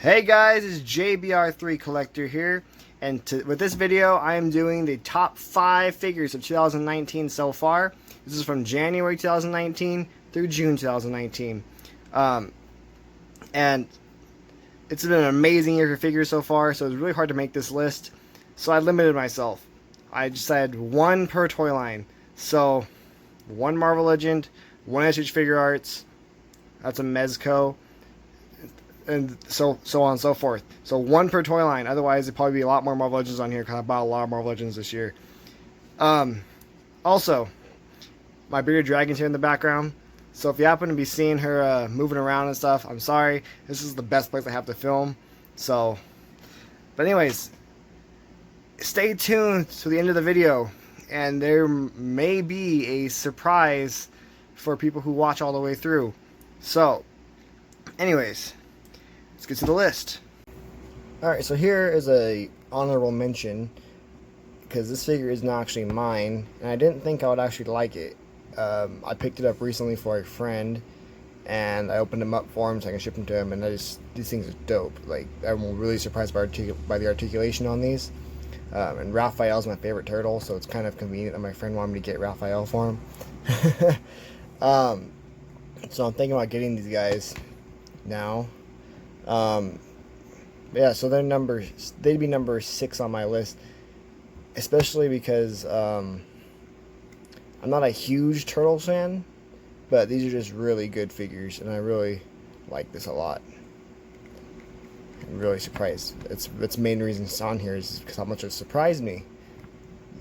Hey guys, it's JBR3 Collector here, and with this video I am doing the top 5 figures of 2019 so far. This is from January 2019 through June 2019. And it's been an amazing year for figures so far, so it's really hard to make this list. So I limited myself. I just had one per toy line. So, one Marvel Legend, one SH Figure Arts, that's a Mezco, and so on and so forth. So one per toy line. Otherwise, it'd probably be a lot more Marvel Legends on here because I bought a lot of Marvel Legends this year. Also, my bearded dragon's here in the background. So if you happen to be seeing her moving around and stuff, I'm sorry. This is the best place I have to film. So, but anyways, stay tuned to the end of the video, and there may be a surprise for people who watch all the way through. So, anyways, let's get to the list. Alright, so here is a honorable mention, because this figure is not actually mine, and I didn't think I would actually like it. I picked it up recently for a friend, and I opened them up for him so I can ship them to him, and these things are dope. Like, I'm really surprised by the articulation on these. And Raphael's my favorite turtle, so it's kind of convenient that my friend wanted me to get Raphael for him. So I'm thinking about getting these guys now. Yeah, so they'd be number 6 on my list, especially because I'm not a huge turtle fan, but these are just really good figures, and I really like this a lot. I'm really surprised. It's the main reason it's on here is because how much it surprised me.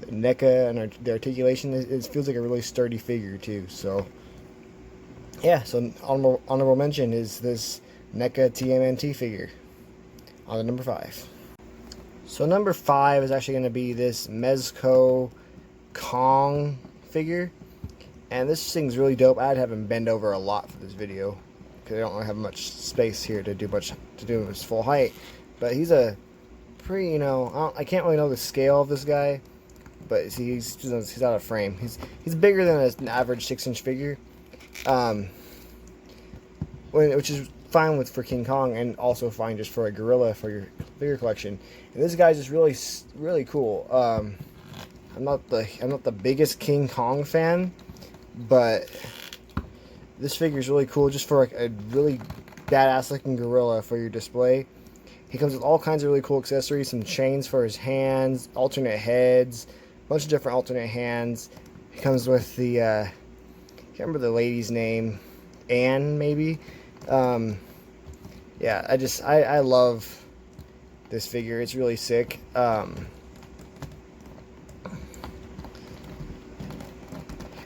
The NECA and the articulation, it feels like a really sturdy figure too. So yeah, so honorable mention is this NECA TMNT figure on the number 5. So number 5 is actually going to be this Mezco Kong figure, and this thing's really dope. I'd have him bend over a lot for this video because I don't really have much space here to do his full height. But he's a pretty, I can't really know the scale of this guy, but he's out of frame. He's bigger than an average 6-inch figure, which is fine for King Kong, and also fine just for a gorilla for your figure collection. And this guy's just really cool. I'm not the biggest King Kong fan, but this figure is really cool just for like a really badass looking gorilla for your display. He comes with all kinds of really cool accessories, some chains for his hands, alternate heads, a bunch of different alternate hands. He comes with the I can't remember the lady's name, Anne maybe. Yeah, I love this figure. It's really sick. I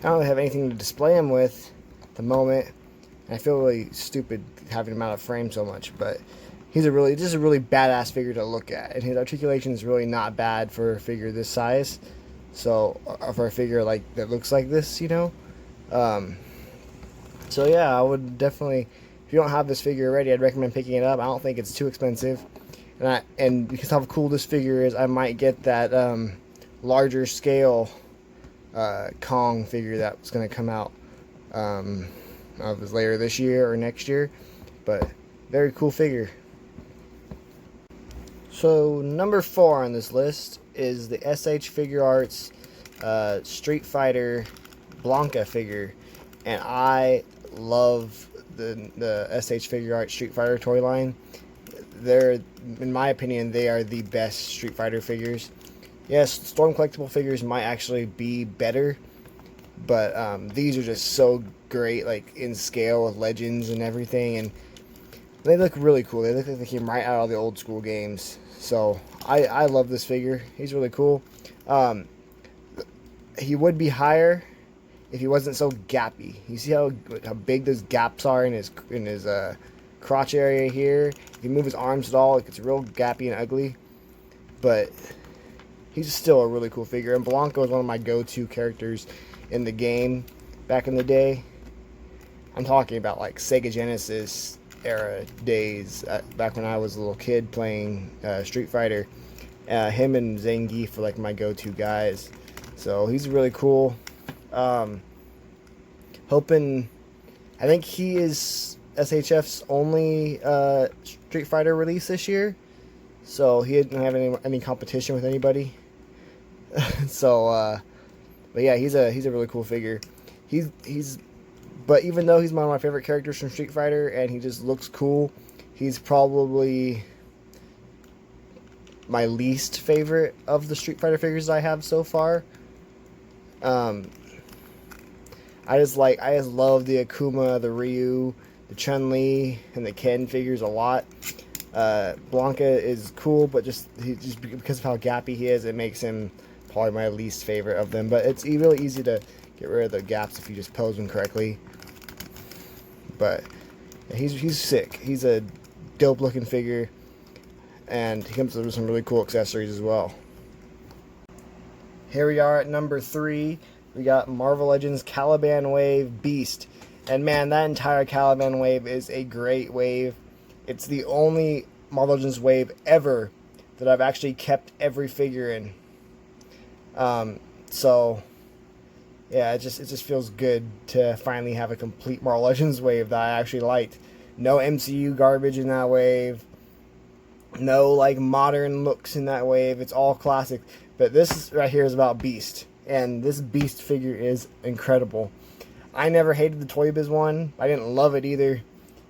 don't really have anything to display him with at the moment, and I feel really stupid having him out of frame so much, but he's just a really badass figure to look at, and his articulation is really not bad for a figure this size, so for a figure like that looks like this, so yeah, I would definitely, if you don't have this figure already, I'd recommend picking it up. I don't think it's too expensive, and because how cool this figure is, I might get that larger scale Kong figure that's going to come out later this year or next year, but very cool figure. So number 4 on this list is the SH Figure Arts Street Fighter Blanca figure, and I love the SH Figure Arts Street Fighter toy line. In my opinion, they are the best Street Fighter figures. Yes, Storm collectible figures might actually be better, but these are just so great, like in scale with Legends and everything, and they look really cool. They look like they came right out of the old school games. So I love this figure. He's really cool. He would be higher if he wasn't so gappy. You see how big those gaps are in his crotch area here? If you move his arms at all, it gets real gappy and ugly, but he's still a really cool figure. And Blanca was one of my go-to characters in the game back in the day. I'm talking about like Sega Genesis era days, back when I was a little kid playing Street Fighter. Him and Zangief were like my go-to guys. So he's really cool. I think he is SHF's only Street Fighter release this year, so he didn't have any competition with anybody. So, but yeah, he's a really cool figure. But even though he's one of my favorite characters from Street Fighter, and he just looks cool, he's probably my least favorite of the Street Fighter figures I have so far. I just love the Akuma, the Ryu, the Chun-Li, and the Ken figures a lot. Blanca is cool, but just because of how gappy he is, it makes him probably my least favorite of them. But it's really easy to get rid of the gaps if you just pose them correctly. But he's sick. He's a dope looking figure, and he comes with some really cool accessories as well. Here we are at number 3. We got Marvel Legends Caliban Wave Beast. And man, that entire Caliban wave is a great wave. It's the only Marvel Legends wave ever that I've actually kept every figure in. So yeah, it just feels good to finally have a complete Marvel Legends wave that I actually liked. No MCU garbage in that wave. No like modern looks in that wave. It's all classic. But this right here is about Beast. And this Beast figure is incredible. I never hated the Toy Biz one. I didn't love it either.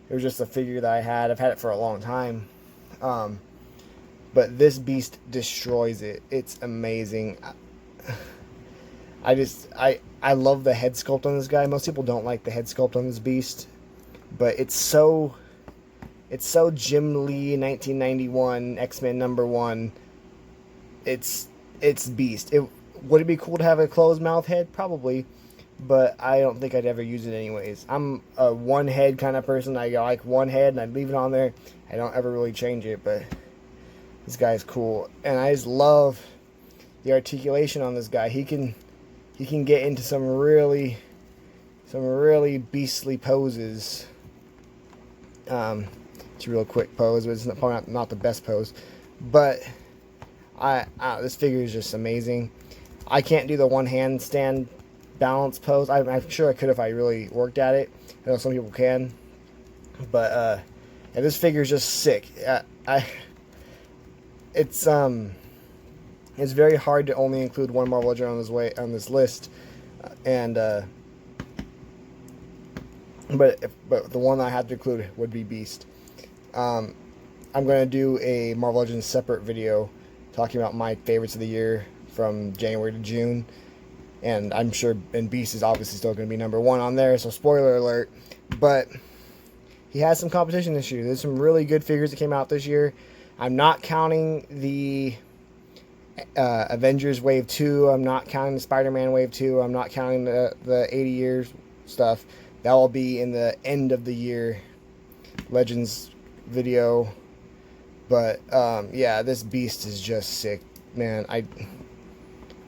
It was just a figure that I had. I've had it for a long time. But this Beast destroys it. It's amazing. I love the head sculpt on this guy. Most people don't like the head sculpt on this Beast. But it's so Jim Lee 1991 X-Men #1. It's Beast. Would it be cool to have a closed mouth head? Probably, but I don't think I'd ever use it anyways. I'm a one head kind of person. I like one head and I leave it on there. I don't ever really change it, but this guy's cool. And I just love the articulation on this guy. He can get into some really beastly poses. It's a real quick pose, but it's probably not the best pose. But this figure is just amazing. I can't do the one handstand balance pose. I'm sure I could if I really worked at it. I know some people can, but and this figure is just sick. It's very hard to only include one Marvel Legend on this list, but the one I had to include would be Beast. I'm going to do a Marvel Legends separate video talking about my favorites of the year from January to June, and I'm sure Beast is obviously still going to be #1 on there, so spoiler alert. But he has some competition this year. There's some really good figures that came out this year. I'm not counting the Avengers Wave 2. I'm not counting the Spider-Man Wave 2. I'm not counting the 80 years stuff. That will be in the end of the year Legends video. But yeah, this Beast is just sick, man.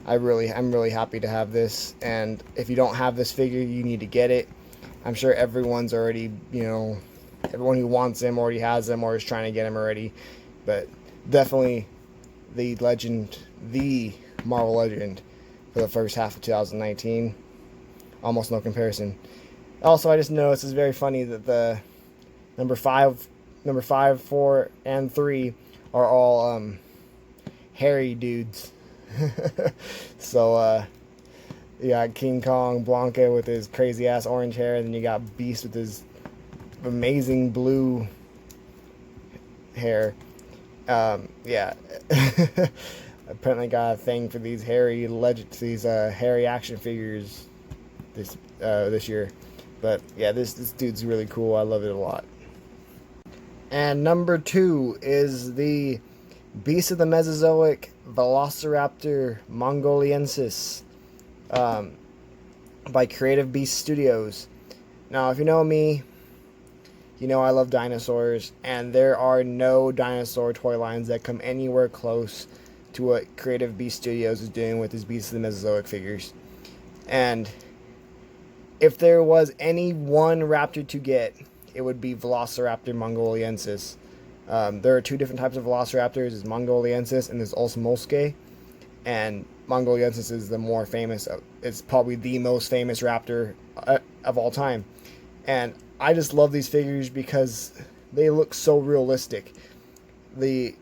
I'm really happy to have this, and if you don't have this figure, you need to get it. I'm sure everyone's already, everyone who wants him already has him or is trying to get him already. But definitely the Marvel Legend for the first half of 2019. Almost no comparison. Also, I just noticed it's very funny that the number 5, 4, and 3 are all hairy dudes. So you got King Kong, Blanca with his crazy ass orange hair, and then you got Beast with his amazing blue hair. Yeah. Apparently got a thing for these hairy hairy action figures this year. But yeah, this dude's really cool. I love it a lot. And number 2 is the Beast of the Mesozoic Velociraptor Mongoliensis by Creative Beast Studios. Now, if you know me, you know I love dinosaurs, and there are no dinosaur toy lines that come anywhere close to what Creative Beast Studios is doing with his Beast of the Mesozoic figures. And if there was any one raptor to get, it would be Velociraptor Mongoliensis. There are 2 different types of Velociraptors. There's Mongoliensis and there's Osmolske. And Mongoliensis is the more famous. It's probably the most famous raptor of all time. And I just love these figures because they look so realistic. The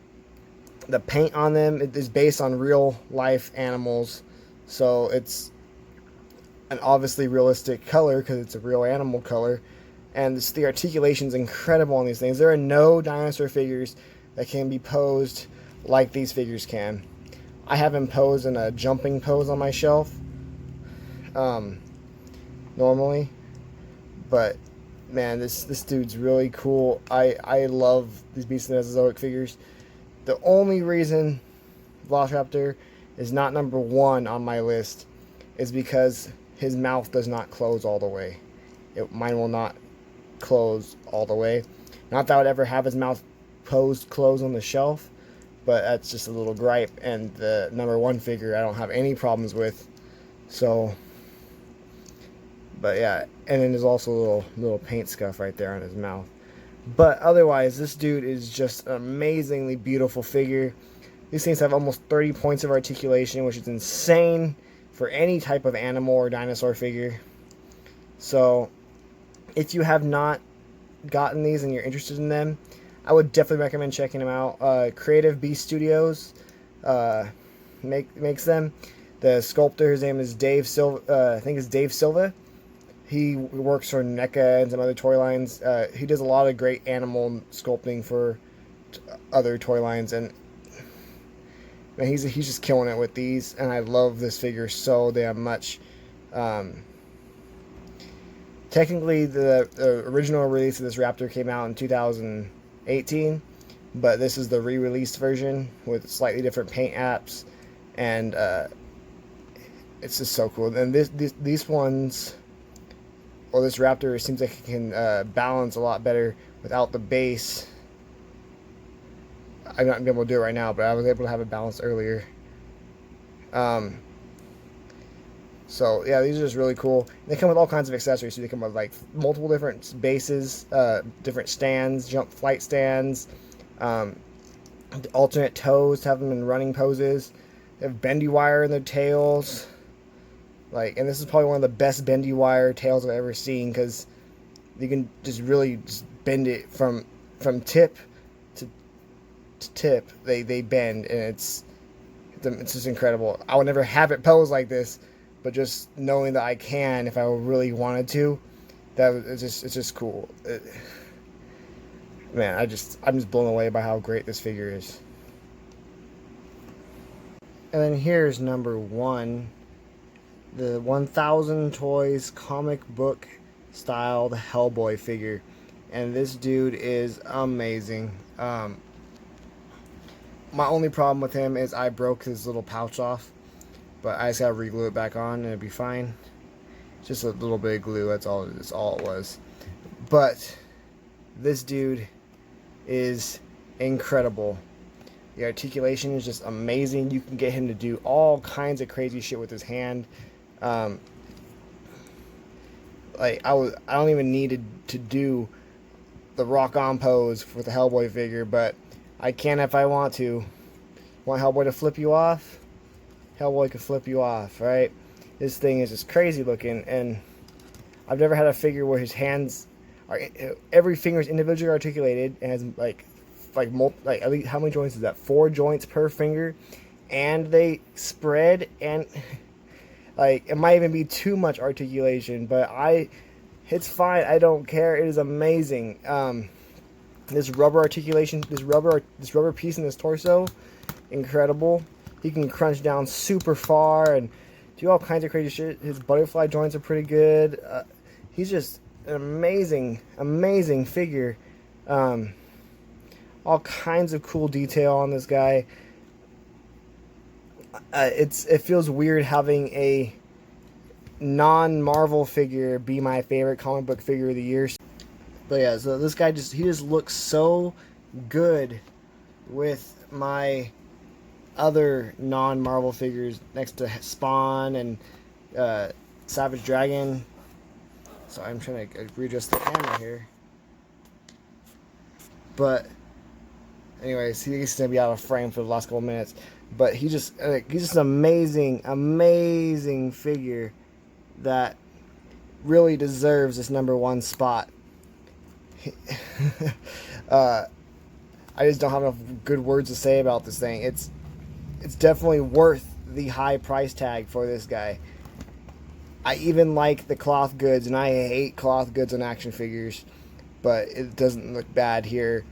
paint on them is based on real life animals, so it's an obviously realistic color because it's a real animal color, and the articulation is incredible on these things. There are no dinosaur figures that can be posed like these figures can. I have them posed in a jumping pose on my shelf normally, but man, this dude's really cool. I love these Beast of the Mesozoic figures. The only reason Velociraptor is not number 1 on my list is because his mouth does not close all the way. Mine will not close all the way. Not that I would ever have his mouth closed on the shelf, but that's just a little gripe. And the number 1 figure I don't have any problems with. So, but yeah, and then there's also a little paint scuff right there on his mouth. But otherwise, this dude is just an amazingly beautiful figure. These things have almost 30 points of articulation, which is insane for any type of animal or dinosaur figure. So, if you have not gotten these and you're interested in them, I would definitely recommend checking them out. Creative Beast Studios makes them. The sculptor, his name is Dave Silva. I think it's Dave Silva. He works for NECA and some other toy lines. He does a lot of great animal sculpting for other toy lines, and man, he's just killing it with these. And I love this figure so damn much. Technically, the original release of this Raptor came out in 2018, but this is the re-released version with slightly different paint apps, and it's just so cool. And these ones. Well, this Raptor seems like it can balance a lot better without the base. I'm not able to do it right now, but I was able to have it balanced earlier. So yeah, these are just really cool. They come with all kinds of accessories. So they come with like multiple different bases, different stands, flight stands, alternate toes to have them in running poses. They have bendy wire in their tails. And this is probably one of the best bendy wire tails I've ever seen, because you can just really just bend it from tip to tip. They bend, and it's just incredible. I would never have it posed like this, but just knowing that I can if I really wanted to, it's just cool. Man, I'm just blown away by how great this figure is. And then here's number 1. The 1000 Toys comic book style, the Hellboy figure. And this dude is amazing. My only problem with him is I broke his little pouch off, but I just gotta re-glue it back on and it'll be fine. Just a little bit of glue, that's all it was. But this dude is incredible. The articulation is just amazing. You can get him to do all kinds of crazy shit with his hand. I don't even need to do the rock on pose for the Hellboy figure, but I can if I want to. Want Hellboy to flip you off? Hellboy can flip you off, right? This thing is just crazy looking, and I've never had a figure where his hands are, every finger is individually articulated and has at least how many joints is that? 4 joints per finger, and they spread, and it might even be too much articulation, but it's fine. I don't care. It is amazing. This rubber articulation, this rubber piece in his torso, incredible. He can crunch down super far and do all kinds of crazy shit. His butterfly joints are pretty good. He's just an amazing figure. All kinds of cool detail on this guy. It feels weird having a non-Marvel figure be my favorite comic book figure of the year. But yeah, so this guy he just looks so good with my other non-Marvel figures next to Spawn and Savage Dragon. So I'm trying to readjust the camera here. But anyways, he's gonna be out of frame for the last couple minutes. But he's just an amazing figure that really deserves this number 1 spot. I just don't have enough good words to say about this thing. It's definitely worth the high price tag for this guy. I even like the cloth goods, and I hate cloth goods on action figures, but it doesn't look bad here.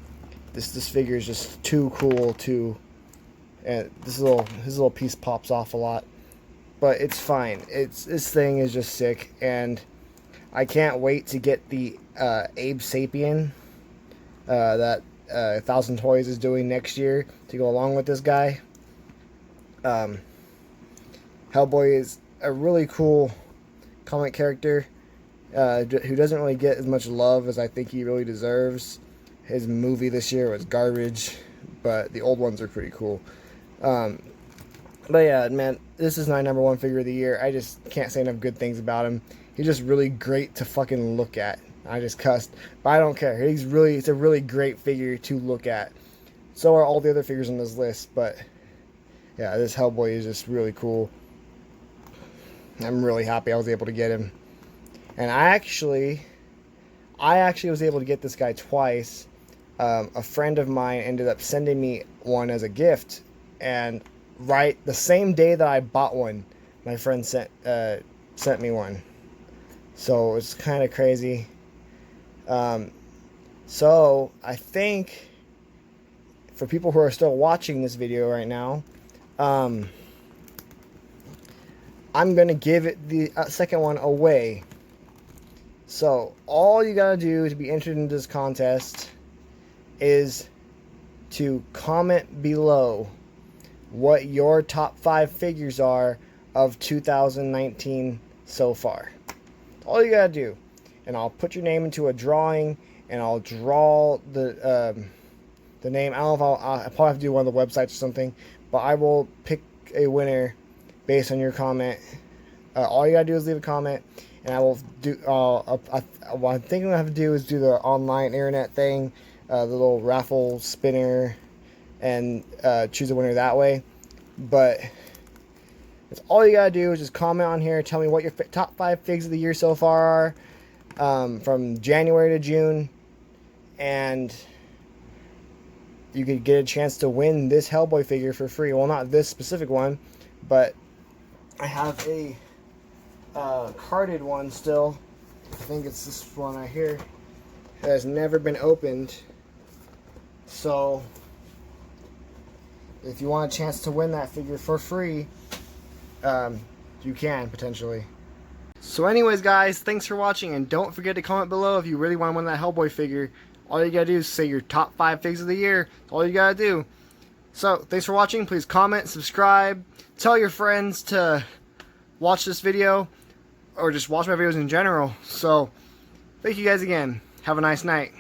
This figure is just too cool too, and his little piece pops off a lot, but it's fine. This thing is just sick, and I can't wait to get the Abe Sapien that 1000 Toys is doing next year to go along with this guy. Hellboy is a really cool comic character who doesn't really get as much love as I think he really deserves. His movie this year was garbage, but the old ones are pretty cool. But yeah, man, this is my number one figure of the year. I just can't say enough good things about him. He's just really great to fucking look at. I just cussed, but I don't care. It's a really great figure to look at. So are all the other figures on this list, but yeah, this Hellboy is just really cool. I'm really happy I was able to get him. And I actually was able to get this guy twice. A friend of mine ended up sending me one as a gift, and right the same day that I bought one, my friend sent me one. So it's kind of crazy. So I think for people who are still watching this video right now, I'm gonna give it the second one away. So all you gotta do to be entered into this contest is to comment below what your top 5 figures are of 2019 so far. That's all you gotta do, and I'll put your name into a drawing, and I'll draw the name. I don't know if I'll probably have to do one of the websites or something, but I will pick a winner based on your comment. All you gotta do is leave a comment, and I will do. What I'm thinking I have to do is do the online internet thing, the little raffle spinner, and choose a winner that way. But that's all you gotta do is just comment on here. Tell me what your top 5 figs of the year so far are, from January to June, and you could get a chance to win this Hellboy figure for free. Well, not this specific one, but I have a carded one still. I think it's this one right here. It has never been opened. So if you want a chance to win that figure for free, you can potentially. So anyways, guys, thanks for watching, and don't forget to comment below if you really want to win that Hellboy figure. All you gotta do is say your top 5 figs of the year. That's all you gotta do. So thanks for watching. Please comment, subscribe, tell your friends to watch this video, or just watch my videos in general. So thank you guys again. Have a nice night.